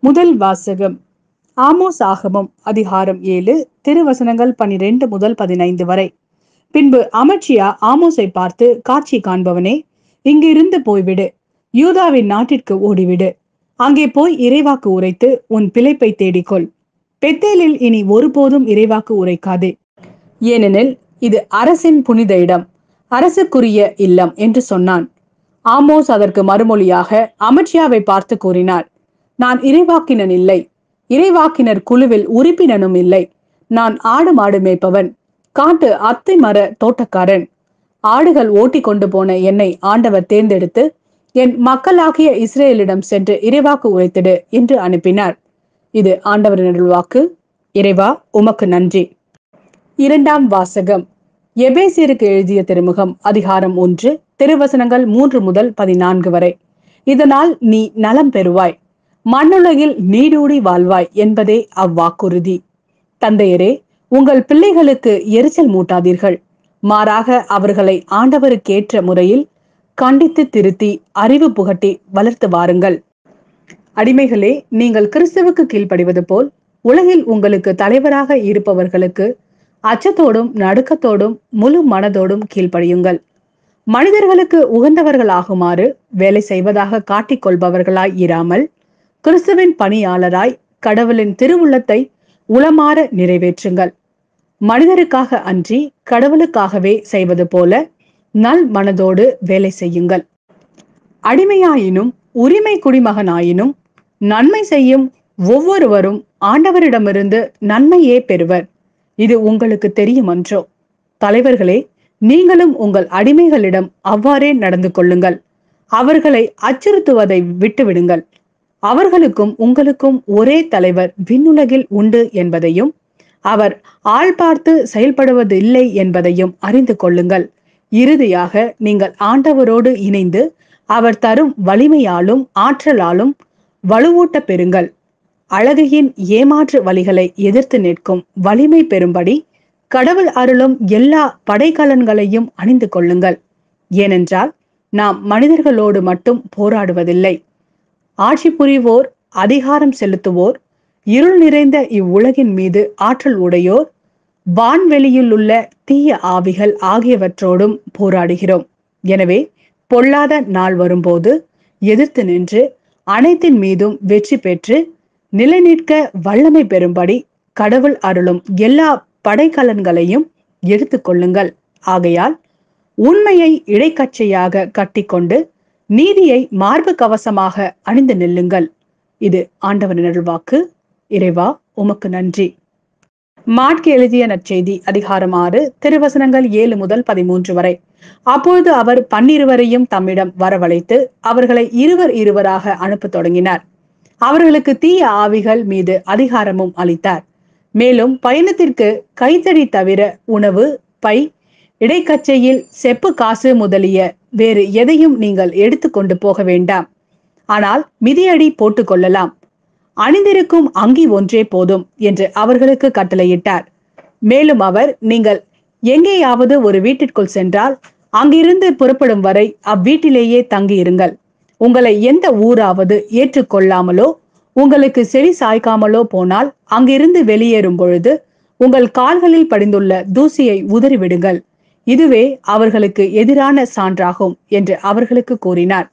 முதல் வாசகம் ஆமோஸ் ஆகமம் அதிகாரம் 7 திருவசனங்கள் 12 முதல் 15 வரை. பின்பு அமட்சியா ஆமோஸை பார்த்து, காட்சி காண்பவனே, இங்கிருந்து போய்விடு, யூதாவின் நாட்டிற்கு ஓடிவிடு. அங்கே போய் இறைவாக்கு உரைத்து உன் பிழைப்பை தேடிக்கொள். பெத்தேலில் இனி ஒருபோதும் இறைவாக்கு உரைக்காதே, ஏனெனில் இது அரசின் புனித இடம், அரசுக்குரிய இல்லம் என்று சொன்னான். ஆமோஸ் அதற்கு மறுமொழியாக அமட்சியாவை பார்த்து கூறினார், நான் இறைவாக்கினன் இல்லை, இறைவாக்கினர் குழுவில் உறுப்பினனும் இல்லை. நான் ஆடு மாடு மேய்ப்பவன், காட்டு அத்தி மர தோட்டக்காரன். ஆடுகள் ஓட்டி கொண்டு போன என்னை ஆண்டவர் தேர்ந்தெடுத்து என் மக்களாகிய இஸ்ரேலிடம் சென்று இறைவாக்கு உரைத்திடு என்று அனுப்பினார். இது ஆண்டவரின் அருள்வாக்கு. இறைவா, உமக்கு நன்றி. இரண்டாம் வாசகம் எபேசியருக்கு எழுதிய திருமுகம் அதிகாரம் 1 திருவசனங்கள் 3 முதல் 14 வரை. இதனால் நீ நலம் பெறுவாய், மண்ணுலகில் நீடூடி வாழ்வாய் என்பதே அவ்வாக்குறுதி. தந்தையரே, உங்கள் பிள்ளைகளுக்கு எரிச்சல் மூட்டாதீர்கள், மாறாக அவர்களை ஆண்டவருக்கேற்ற முறையில் கண்டித்து திருத்தி அறிவு புகட்டி வளர்த்து வாருங்கள். அடிமைகளே, நீங்கள் கிறிஸ்துவுக்கு கீழ்ப்படிவது போல் உலகில் உங்களுக்கு தலைவராக இருப்பவர்களுக்கு அச்சத்தோடும் நடுக்கத்தோடும் முழு மனதோடும் கீழ்ப்படியுங்கள். மனிதர்களுக்கு உகந்தவர்களாகுமாறு வேலை செய்வதாக காட்டிக் கொள்பவர்களாய் இராமல், கிறிஸ்துவின் பணியாளராய் கடவுளின் திருவுள்ளத்தை உளமாற நிறைவேற்றுங்கள். மனிதருக்காக அன்றி கடவுளுக்காகவே செய்வது போல நல் மனதோடு வேலை செய்யுங்கள். அடிமையாயினும் உரிமை குடிமகனாயினும் நன்மை செய்யும் ஒவ்வொருவரும் ஆண்டவரிடமிருந்து நன்மையே பெறுவர். இது உங்களுக்கு தெரியுமன்றோ? தலைவர்களே, நீங்களும் உங்கள் அடிமைகளிடம் அவ்வாறே நடந்து கொள்ளுங்கள். அவர்களை அச்சுறுத்துவதை விட்டுவிடுங்கள். அவர்களுக்கும் உங்களுக்கும் ஒரே தலைவர் விண்ணுலகில் உண்டு என்பதையும் அவர் ஆள் பார்த்து செயல்படுவதில்லை என்பதையும் அறிந்து கொள்ளுங்கள். இறுதியாக நீங்கள் ஆண்டவரோடு இணைந்து அவர் தரும் வலிமையாலும் ஆற்றலாலும் வலுவூட்ட பெறுங்கள். அழகையின் ஏமாற்று வழிகளை எதிர்த்து நிற்கும் வலிமை பெறும்படி கடவுள் அருளும் எல்லா படைக்கலன்களையும் அணிந்து கொள்ளுங்கள். ஏனென்றால் நாம் மனிதர்களோடு மட்டும் போராடுவதில்லை. ஆட்சி புரிவோர், அதிகாரம் செலுத்துவோர், இருள் நிறைந்த இவ்வுலகின் மீது ஆற்றல் உடையோர், வான்வெளியில் உள்ள தீய ஆவிகள் ஆகியவற்றோடும் போராடுகிறோம். எனவே பொல்லாத நாள் வரும்போது எதிர்த்து நின்று அனைத்தின் மீதும் வெற்றி பெற்று நிலைநிற்க வல்லமை பெறும்படி கடவுள் அருளும் எல்லா படைக்கலன்களையும் எடுத்துக்கொள்ளுங்கள். ஆகையால் உண்மையை இடைக்கச்சையாக கட்டிக்கொண்டு நீதியை மார்பு கவசமாக அணிந்து நில்லுங்கள். இது ஆண்டவரின் அருள்வாக்கு. இறைவா, உமக்கு நன்றி. மாற்கு எழுதிய நற்செய்தி அதிகாரம் 6 திருவசனங்கள் 7 முதல் 13 வரை. அப்பொழுது அவர் 12 தம்மிடம் வரவழைத்து அவர்களை இருவராக அனுப்ப தொடங்கினார். அவர்களுக்கு தீய ஆவிகள் மீது அதிகாரமும் அளித்தார். மேலும் பயணத்திற்கு கைத்தடி தவிர உணவு, பை, இடைக்கச்சையில் செப்பு காசு முதலிய வேறு எதையும் நீங்கள் எடுத்துக்கொண்டு போக வேண்டாம். ஆனால் மிதியடி போட்டுக் கொள்ளலாம். அணிந்திருக்கும் அங்கி ஒன்றே போதும் என்று அவர்களுக்கு கட்டளையிட்டார். மேலும் அவர், நீங்கள் எங்கேயாவது ஒரு வீட்டிற்குள் சென்றால் அங்கிருந்து புறப்படும் வரை அவ்வீட்டிலேயே தங்கியிருங்கள். உங்களை எந்த ஊராவது ஏற்றுக்கொள்ளாமலோ உங்களுக்கு செவி சாய்க்காமலோ போனால் அங்கிருந்து வெளியேறும் பொழுது உங்கள் கால்களில் படிந்துள்ள தூசியை உதறிவிடுங்கள். இதுவே அவர்களுக்கு எதிரான சான்றாகும் என்று அவர்களுக்கு கூறினார்.